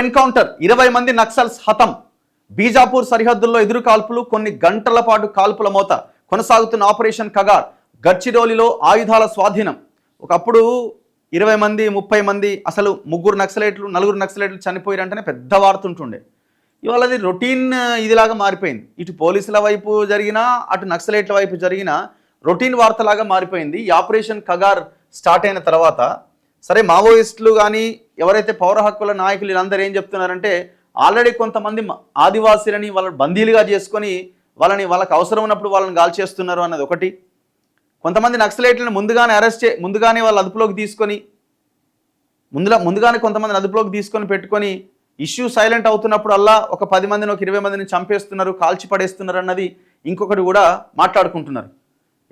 Encounter 20 మంది నక్సల్స్ హతం. బీజాపూర్ సరిహద్దుల్లో ఎదురు కాల్పులు, కొన్ని గంటల పాటు కాల్పుల మోత. కొనసాగుతున్న ఆపరేషన్ కగార్. గడ్చిరోలిలో ఆయుధాల స్వాధీనం. ఒకప్పుడు 20 మంది 30 మంది అసలు ముగ్గురు నక్సలైట్లు 4 నక్సలైట్లు చనిపోయారంటేనే పెద్ద వార్త ఉంటుండే. ఇవాళ అది రొటీన్ ఇదిలాగా మారిపోయింది. ఇటు పోలీసుల వైపు జరిగినా అటు నక్సలైట్ల వైపు జరిగినా రొటీన్ వార్తలాగా మారిపోయింది. ఈ ఆపరేషన్ కగార్ స్టార్ట్ అయిన తర్వాత సరే మావోయిస్టులు కానీ ఎవరైతే పౌర హక్కుల నాయకులు వీళ్ళందరూ ఏం చెప్తున్నారంటే ఆల్రెడీ కొంతమంది ఆదివాసీలని వాళ్ళని బందీలుగా చేసుకొని వాళ్ళకి అవసరం ఉన్నప్పుడు వాళ్ళని గాల్చేస్తున్నారు అన్నది ఒకటి. కొంతమంది నక్సలైట్లను ముందుగానే వాళ్ళ అదుపులోకి తీసుకొని ముందుగానే కొంతమందిని అదుపులోకి తీసుకొని పెట్టుకొని ఇష్యూ సైలెంట్ అవుతున్నప్పుడు అల్లా ఒక 10 మందిని ఒక 20 మందిని చంపేస్తున్నారు, కాల్చి పడేస్తున్నారు అన్నది ఇంకొకటి కూడా మాట్లాడుకుంటున్నారు.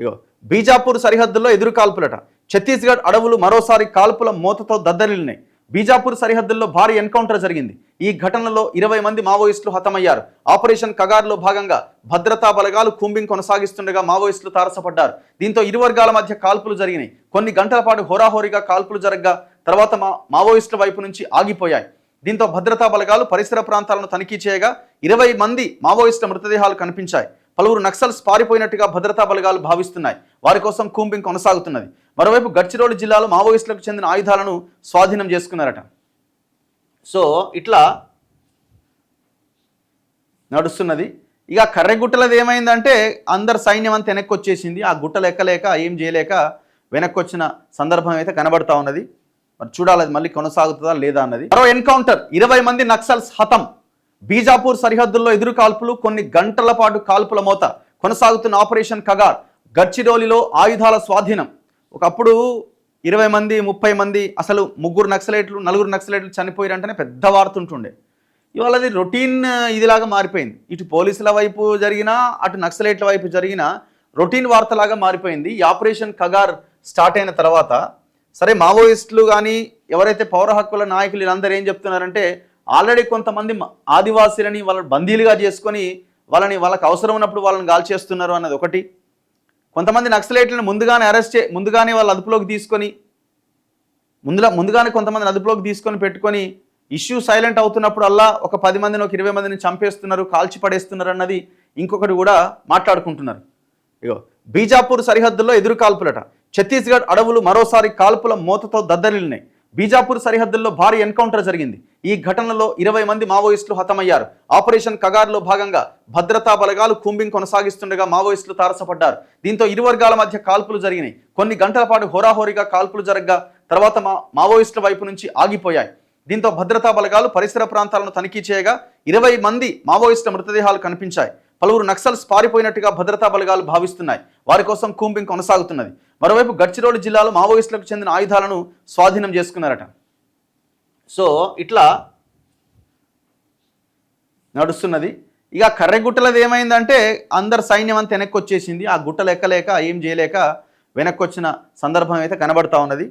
ఇగో బీజాపూర్ సరిహద్దుల్లో ఎదురు కాల్పులట. ఛత్తీస్గఢ్ అడవులు మరోసారి కాల్పుల మోతతో దద్దరిల్లినాయి. బీజాపూర్ సరిహద్దుల్లో భారీ ఎన్కౌంటర్ జరిగింది. ఈ ఘటనలో 20 మంది మావోయిస్టులు హతమయ్యారు. ఆపరేషన్ కగార్లో భాగంగా భద్రతా బలగాలు కూంబింగ్ కొనసాగిస్తుండగా మావోయిస్టులు తారసపడ్డారు. దీంతో ఇరు వర్గాల మధ్య కాల్పులు జరిగినాయి. కొన్ని గంటల పాటు హోరాహోరీగా కాల్పులు జరగగా తర్వాత మావోయిస్టుల వైపు నుంచి ఆగిపోయాయి. దీంతో భద్రతా బలగాలు పరిసర ప్రాంతాలను తనిఖీ చేయగా 20 మంది మావోయిస్టుల మృతదేహాలు కనిపించాయి. పలువురు నక్సల్స్ పారిపోయినట్టుగా భద్రతా బలగాలు భావిస్తున్నాయి. వారి కోసం కూంబింగ్ కొనసాగుతున్నది. మరోవైపు గడ్చిరోలి జిల్లాలో మావోయిస్టులకు చెందిన ఆయుధాలను స్వాధీనం చేసుకున్నారట. సో ఇట్లా నడుస్తున్నది. ఇక కర్రెగుట్టలది ఏమైందంటే అందరు సైన్యం అంతా వెనక్కి వచ్చేసింది. ఆ గుట్టలు ఎక్కలేక ఏం చేయలేక వెనక్కి వచ్చిన సందర్భం అయితే కనబడతా ఉన్నది. మరి చూడాలి మళ్ళీ కొనసాగుతుందా లేదా అన్నది. మరో ఎన్కౌంటర్ 20 మంది నక్సల్స్ హతం. బీజాపూర్ సరిహద్దుల్లో ఎదురు కాల్పులు, కొన్ని గంటల పాటు కాల్పుల మోత. కొనసాగుతున్న ఆపరేషన్ కగార్. గడ్చిరోలిలో ఆయుధాల స్వాధీనం. ఒకప్పుడు 20 మంది 30 మంది అసలు ముగ్గురు నక్సలైట్లు 4 నక్సలైట్లు చనిపోయారంటేనే పెద్ద వార్త ఉంటుండే. ఇవాళ అది రొటీన్ ఇదిలాగా మారిపోయింది. ఇటు పోలీసుల వైపు జరిగినా అటు నక్సలైట్ల వైపు జరిగినా రొటీన్ వార్తలాగా మారిపోయింది. ఈ ఆపరేషన్ కగార్ స్టార్ట్ అయిన తర్వాత సరే మావోయిస్టులు కానీ ఎవరైతే పౌర హక్కుల నాయకులు వీళ్ళందరూ ఏం చెప్తున్నారంటే ఆల్రెడీ కొంతమంది ఆదివాసీలని వాళ్ళని బందీలుగా చేసుకొని వాళ్ళకి అవసరం ఉన్నప్పుడు వాళ్ళని గాల్చేస్తున్నారు అన్నది ఒకటి. కొంతమంది నక్సలైట్లను ముందుగానే వాళ్ళ అదుపులోకి తీసుకొని ముందుగానే కొంతమందిని అదుపులోకి తీసుకొని పెట్టుకొని ఇష్యూ సైలెంట్ అవుతున్నప్పుడు అల్లా ఒక 10 మందిని ఒక 20 మందిని చంపేస్తున్నారు, కాల్చి పడేస్తున్నారు అన్నది ఇంకొకటి కూడా మాట్లాడుకుంటున్నారు. ఇగో బీజాపూర్ సరిహద్దుల్లో ఎదురు కాల్పులట. ఛత్తీస్గఢ్ అడవులు మరోసారి కాల్పుల మోతతో దద్దరిల్లినాయి. బీజాపూర్ సరిహద్దుల్లో భారీ ఎన్కౌంటర్ జరిగింది. ఈ ఘటనలో 20 మంది మావోయిస్టులు హతమయ్యారు. ఆపరేషన్ కగార్లో భాగంగా భద్రతా బలగాలు కూంబింగ్ కొనసాగిస్తుండగా మావోయిస్టులు తారసపడ్డారు. దీంతో ఇరు వర్గాల మధ్య కాల్పులు జరిగినాయి. కొన్ని గంటల పాటు హోరాహోరీగా కాల్పులు జరగగా తర్వాత మావోయిస్టుల వైపు నుంచి ఆగిపోయాయి. దీంతో భద్రతా బలగాలు పరిసర ప్రాంతాలను తనిఖీ చేయగా 20 మంది మావోయిస్టుల మృతదేహాలు కనిపించాయి. పలువురు నక్సల్స్ పారిపోయినట్టుగా భద్రతా బలగాలు భావిస్తున్నాయి. వారి కోసం కూంబింగ్ కొనసాగుతున్నది. మరోవైపు గడ్చిరోలి జిల్లాలో మావోయిస్టులకు చెందిన ఆయుధాలను స్వాధీనం చేసుకున్నారట. సో ఇట్లా నడుస్తున్నది. ఇక కర్రెగుట్టలది ఏమైందంటే అందరు సైన్యం అంతా వెనక్కి వచ్చేసింది. ఆ గుట్టలు ఎక్కలేక ఏం చేయలేక వెనక్కి వచ్చిన సందర్భం అయితే కనబడతా ఉన్నది.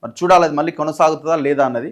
మరి చూడాలి మళ్ళీ కొనసాగుతుందా లేదా అన్నది.